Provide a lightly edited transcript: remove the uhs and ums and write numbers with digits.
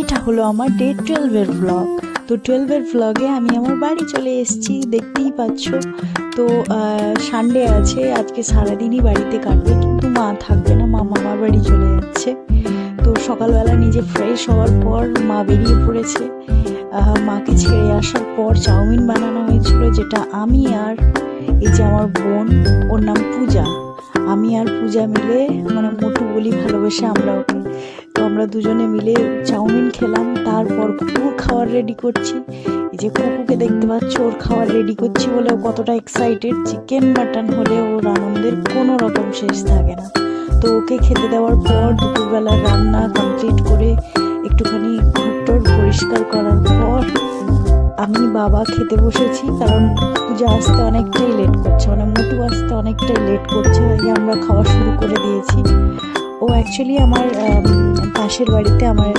এটা হলো আমার ডে 12-এর ব্লগ। তো 12-এর ব্লগে আমি আমার বাড়ি চলে এসেছি, দেখতেই পাচ্ছ। তো সানডে আছে, আজকে সারাদিনই বাড়িতে কাটবে, কিন্তু মা থাকবে না, মা মামার বাড়ি চলে যাচ্ছে। তো সকালবেলা নিজে ফ্রেশ হওয়ার পর মা বেরিয়ে পড়েছে। মাকে ছেড়ে আসার পর চাউমিন বানানো হয়েছিল, যেটা আমি আর এই যে আমার বোন, ওর নাম পূজা, আমি আর পূজা মিলে, মানে মোটু বলি ভালোবেসে আমরা ওকে, তো আমরা দুজনে মিলে চাউমিন খেলাম। তারপর কুকুর খাওয়ার রেডি করছি। এই যে কুকুকে দেখতে পাচ্ছ, ওর খাওয়ার রেডি করছি বলে ও কতটা এক্সাইটেড। চিকেন মাটন হলে ওর আনন্দের কোনো রকম শেষ থাকে না। তো ওকে খেতে দেওয়ার পর দুপুরবেলার রান্না কমপ্লিট করে একটুখানি ঘরটর পরিষ্কার করার পর আমি বাবা খেতে বসেছি, কারণ পূজা আসতে অনেকটাই লেট করছে, মানে মোটু আসতে অনেকটাই লেট করছে, তাই আমরা খাওয়া শুরু করে দিয়েছি। ও অ্যাকচুয়ালি আমার পাশের বাড়িতে আমার